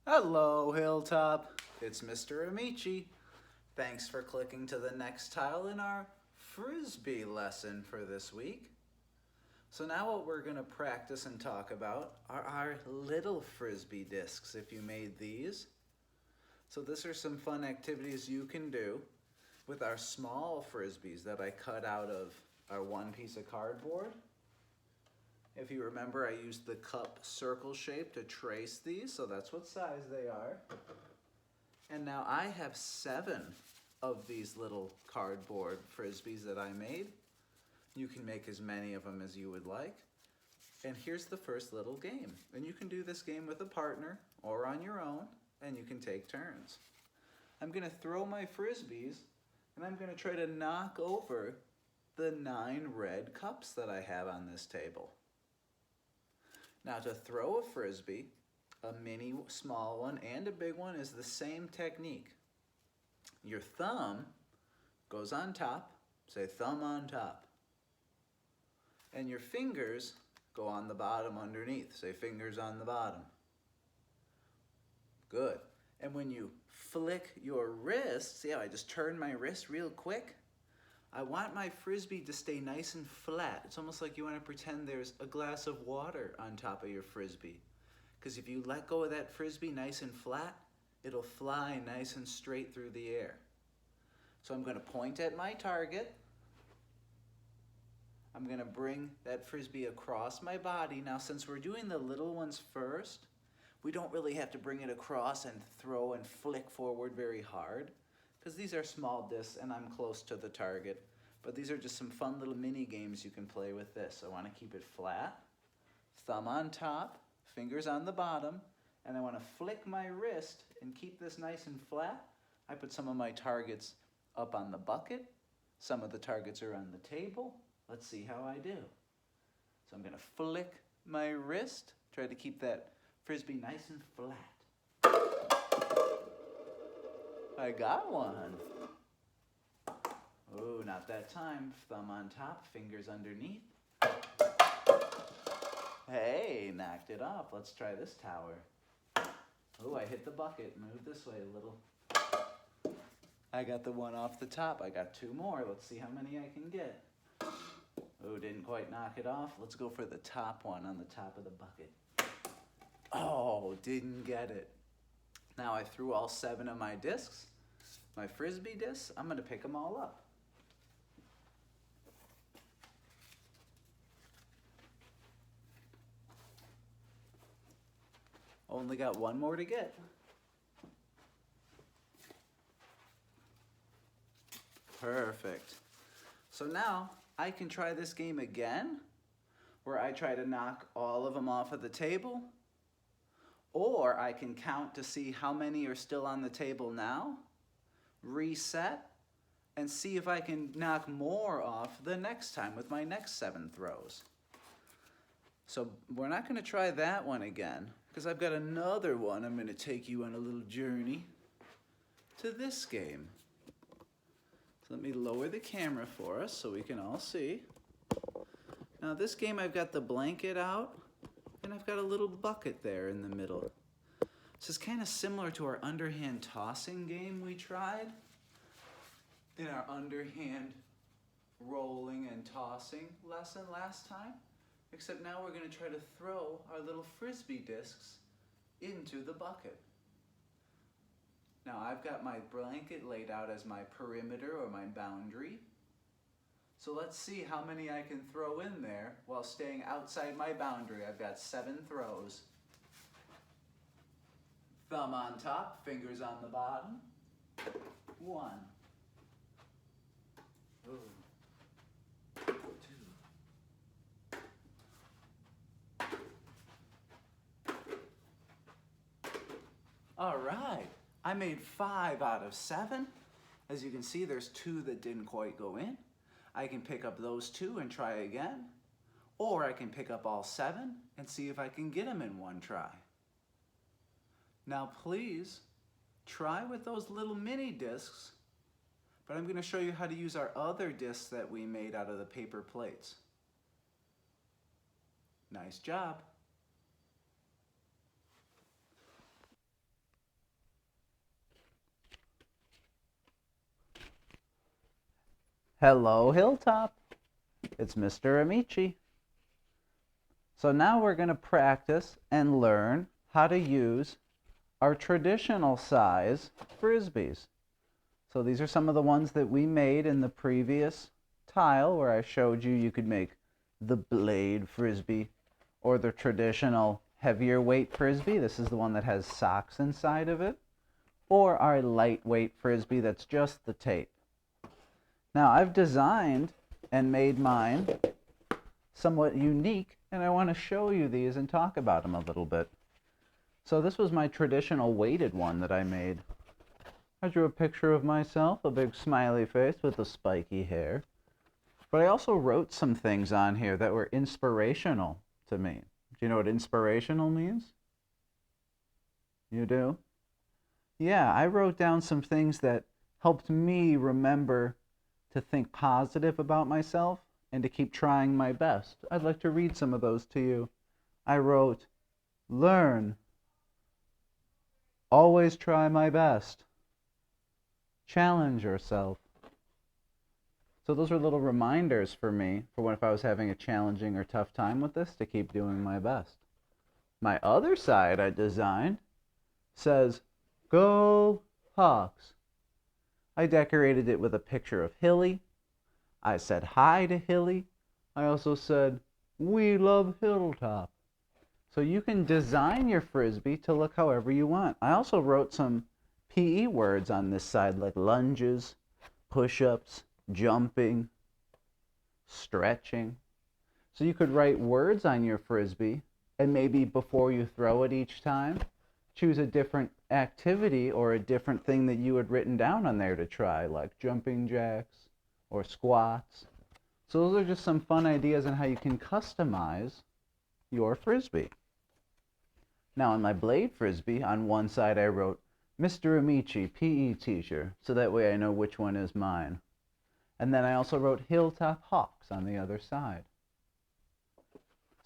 Hello, Hilltop. It's Mr. Amici. Thanks for clicking to the next tile in our Frisbee lesson for this week. So now what we're going to practice and talk about are our little Frisbee discs if you made these. So these are some fun activities you can do with our small Frisbees that I cut out of our one piece of cardboard. If you remember, I used the cup circle shape to trace these, so that's what size they are. And now I have 7 of these little cardboard Frisbees that I made. You can make as many of them as you would like. And here's the first little game. And you can do this game with a partner or on your own, and you can take turns. I'm gonna throw my Frisbees, and I'm gonna try to knock over the 9 red cups that I have on this table. Now to throw a Frisbee, a mini small one and a big one is the same technique. Your thumb goes on top, say thumb on top. And your fingers go on the bottom underneath, say fingers on the bottom. Good. And when you flick your wrist, see how I just turned my wrist real quick? I want my Frisbee to stay nice and flat. It's almost like you want to pretend there's a glass of water on top of your Frisbee. Because if you let go of that Frisbee nice and flat, it'll fly nice and straight through the air. So I'm going to point at my target. I'm going to bring that Frisbee across my body. Now since we're doing the little ones first, we don't really have to bring it across and throw and flick forward very hard, because these are small discs and I'm close to the target. But these are just some fun little mini games you can play with this. I want to keep it flat, thumb on top, fingers on the bottom, and I want to flick my wrist and keep this nice and flat. I put some of my targets up on the bucket. Some of the targets are on the table. Let's see how I do. So I'm going to flick my wrist, try to keep that Frisbee nice and flat. I got one. Oh, not that time. Thumb on top, fingers underneath. Hey, knocked it off. Let's try this tower. Oh, I hit the bucket. Move this way a little. I got the one off the top. I got 2 more. Let's see how many I can get. Oh, didn't quite knock it off. Let's go for the top one on the top of the bucket. Oh, didn't get it. Now I threw all 7 of my discs, my Frisbee discs. I'm going to pick them all up. Only got 1 more to get. Perfect. So now I can try this game again, where I try to knock all of them off of the table, or I can count to see how many are still on the table now, reset, and see if I can knock more off the next time with my next 7 throws. So we're not going to try that one again, because I've got another one. I'm going to take you on a little journey to this game. So let me lower the camera for us so we can all see. Now this game, I've got the blanket out, and I've got a little bucket there in the middle. This is kind of similar to our underhand tossing game we tried in our underhand rolling and tossing lesson last time, except now we're going to try to throw our little Frisbee discs into the bucket. Now I've got my blanket laid out as my perimeter or my boundary. So let's see how many I can throw in there while staying outside my boundary. I've got 7 throws. Thumb on top, fingers on the bottom. 1. Ooh. 2. All right, I made 5 out of 7. As you can see, there's 2 that didn't quite go in. I can pick up those 2 and try again, or I can pick up all 7 and see if I can get them in one try. Now please, try with those little mini discs, but I'm going to show you how to use our other discs that we made out of the paper plates. Nice job. Hello, Hilltop. It's Mr. Amici. So now we're going to practice and learn how to use our traditional size Frisbees. So these are some of the ones that we made in the previous tile where I showed you could make the blade Frisbee or the traditional heavier weight Frisbee. This is the one that has socks inside of it. Or our lightweight Frisbee that's just the tape. Now I've designed and made mine somewhat unique, and I want to show you these and talk about them a little bit. So this was my traditional weighted one that I made. I drew a picture of myself, a big smiley face with the spiky hair. But I also wrote some things on here that were inspirational to me. Do you know what inspirational means? You do? Yeah, I wrote down some things that helped me remember to think positive about myself and to keep trying my best. I'd like to read some of those to you. I wrote, learn, always try my best, challenge yourself. So those are little reminders for me for when if I was having a challenging or tough time with this to keep doing my best. My other side I designed says, go Hawks. I decorated it with a picture of Hilly. I said hi to Hilly. I also said, we love Hilltop. So you can design your Frisbee to look however you want. I also wrote some PE words on this side like lunges, push-ups, jumping, stretching. So you could write words on your Frisbee and maybe before you throw it each time, choose a different activity or a different thing that you had written down on there to try, like jumping jacks or squats. So those are just some fun ideas on how you can customize your Frisbee. Now on my blade Frisbee, on one side I wrote, Mr. Amici, PE teacher, so that way I know which one is mine. And then I also wrote Hilltop Hawks on the other side.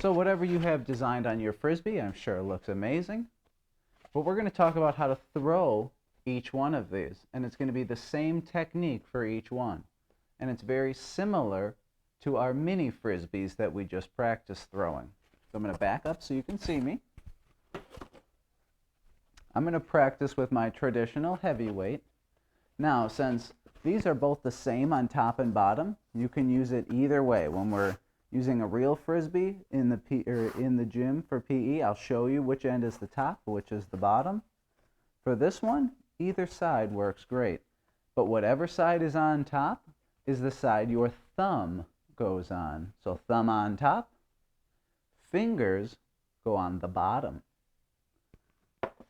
So whatever you have designed on your Frisbee, I'm sure looks amazing. But we're going to talk about how to throw each one of these. And it's going to be the same technique for each one. And it's very similar to our mini Frisbees that we just practiced throwing. So I'm going to back up so you can see me. I'm going to practice with my traditional heavyweight. Now, since these are both the same on top and bottom, you can use it either way. When we're using a real Frisbee in the gym for PE, I'll show you which end is the top, which is the bottom. For this one, either side works great. But whatever side is on top is the side your thumb goes on. So thumb on top, fingers go on the bottom.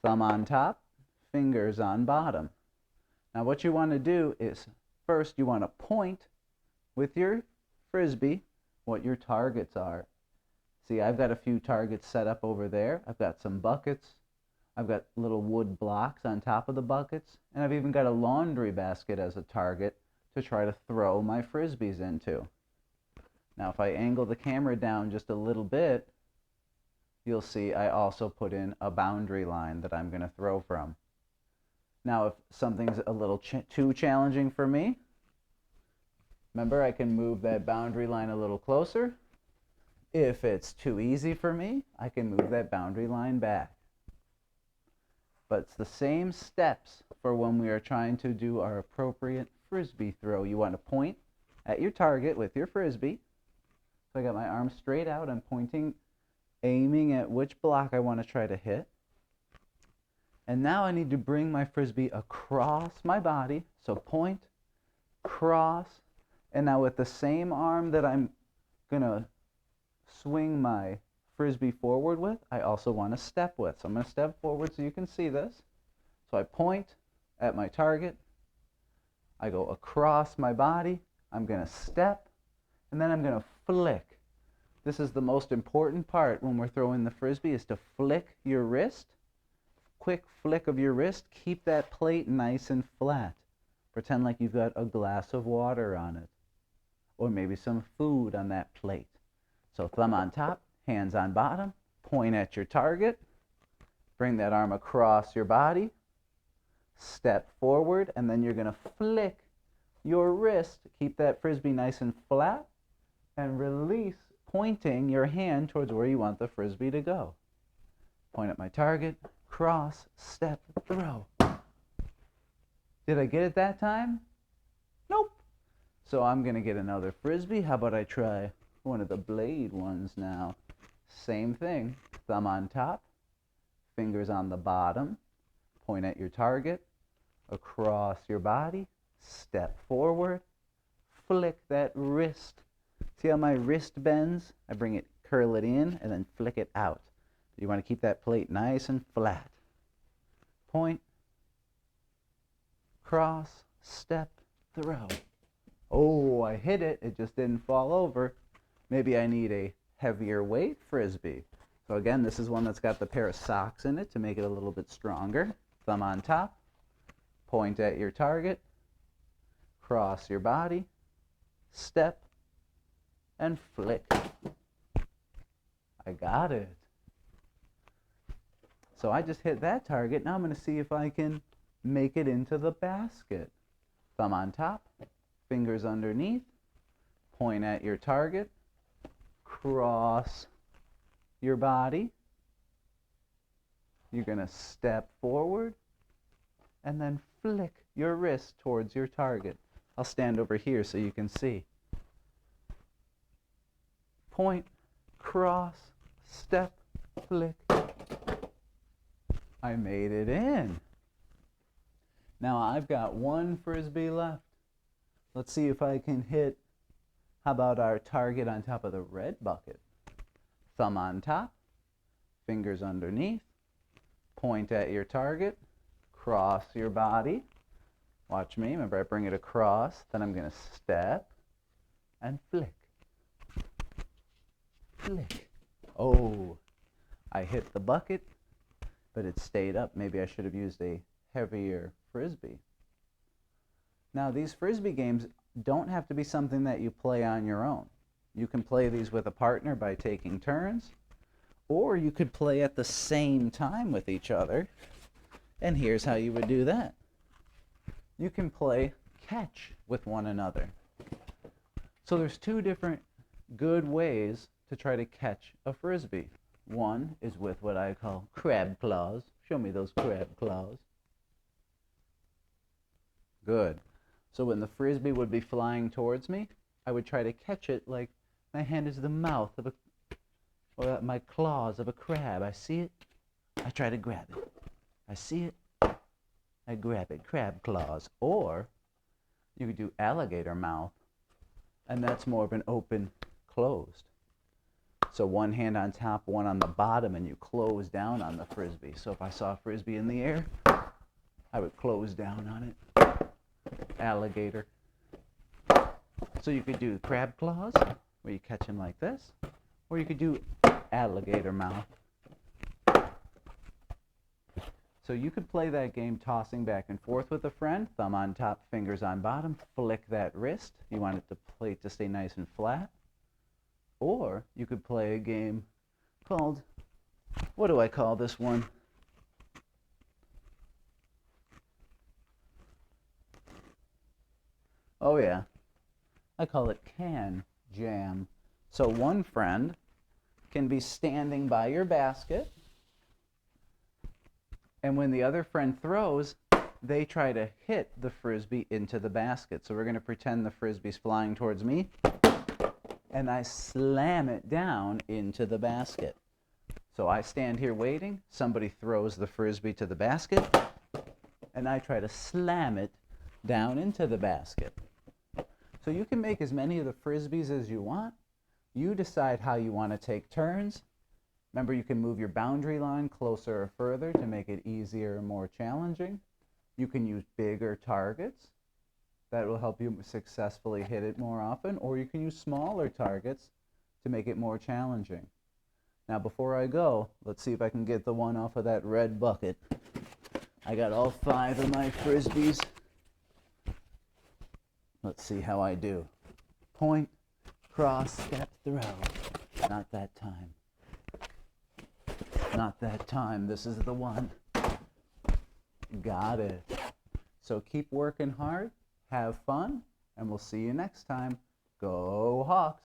Thumb on top, fingers on bottom. Now what you want to do is, first you want to point with your Frisbee what your targets are. See, I've got a few targets set up over there. I've got some buckets. I've got little wood blocks on top of the buckets. And I've even got a laundry basket as a target to try to throw my Frisbees into. Now if I angle the camera down just a little bit, you'll see I also put in a boundary line that I'm going to throw from. Now if something's a little too challenging for me, remember, I can move that boundary line a little closer. If it's too easy for me, I can move that boundary line back. But it's the same steps for when we are trying to do our appropriate Frisbee throw. You want to point at your target with your Frisbee. So I got my arm straight out. I'm pointing, aiming at which block I want to try to hit. And now I need to bring my Frisbee across my body. So point, cross, and now with the same arm that I'm going to swing my Frisbee forward with, I also want to step with. So I'm going to step forward so you can see this. So I point at my target. I go across my body. I'm going to step, and then I'm going to flick. This is the most important part when we're throwing the Frisbee, is to flick your wrist. Quick flick of your wrist. Keep that plate nice and flat. Pretend like you've got a glass of water on it, or maybe some food on that plate. So thumb on top, hands on bottom, point at your target, bring that arm across your body, step forward, and then you're going to flick your wrist. Keep that Frisbee nice and flat and release, pointing your hand towards where you want the Frisbee to go. Point at my target, cross, step, throw. Did I get it that time? Nope. So I'm going to get another Frisbee. How about I try one of the blade ones now? Same thing. Thumb on top, fingers on the bottom. Point at your target, across your body, step forward, flick that wrist. See how my wrist bends? I bring it, curl it in, and then flick it out. You want to keep that plate nice and flat. Point, cross, step, throw. Oh, I hit it. It just didn't fall over. Maybe I need a heavier weight Frisbee. So again, this is one that's got the pair of socks in it to make it a little bit stronger. Thumb on top, point at your target, cross your body, step, and flick. I got it. So I just hit that target. Now I'm going to see if I can make it into the basket. Thumb on top, fingers underneath, point at your target, cross your body. You're going to step forward and then flick your wrist towards your target. I'll stand over here so you can see. Point, cross, step, flick. I made it in. Now I've got one Frisbee left. Let's see if I can hit, how about our target on top of the red bucket? Thumb on top, fingers underneath, point at your target, cross your body. Watch me, remember I bring it across, then I'm going to step and flick. Flick. Oh, I hit the bucket, but it stayed up. Maybe I should have used a heavier Frisbee. Now these Frisbee games don't have to be something that you play on your own. You can play these with a partner by taking turns, or you could play at the same time with each other. And here's how you would do that. You can play catch with one another. So there's two different good ways to try to catch a Frisbee. One is with what I call crab claws. Show me those crab claws. Good. So when the Frisbee would be flying towards me, I would try to catch it like my hand is the mouth of a, or my claws of a crab. I see it, I try to grab it. I see it, I grab it. Crab claws. Or you could do alligator mouth, and that's more of an open, closed. So one hand on top, one on the bottom, and you close down on the Frisbee. So if I saw a Frisbee in the air, I would close down on it. Alligator. So you could do crab claws, where you catch him like this, or you could do alligator mouth. So you could play that game tossing back and forth with a friend, thumb on top, fingers on bottom, flick that wrist. You want it to stay nice and flat. Or you could play a game called, what do I call this one? Oh yeah, I call it can jam. So one friend can be standing by your basket, and when the other friend throws, they try to hit the Frisbee into the basket. So we're going to pretend the Frisbee's flying towards me, and I slam it down into the basket. So I stand here waiting, somebody throws the Frisbee to the basket, and I try to slam it down into the basket. So you can make as many of the Frisbees as you want. You decide how you want to take turns. Remember, you can move your boundary line closer or further to make it easier or more challenging. You can use bigger targets. That will help you successfully hit it more often. Or you can use smaller targets to make it more challenging. Now, before I go, let's see if I can get the one off of that red bucket. I got all 5 of my Frisbees. Let's see how I do. Point, cross, step, throw. Not that time. Not that time. This is the one. Got it. So keep working hard. Have fun. and we'll see you next time. Go Hawks!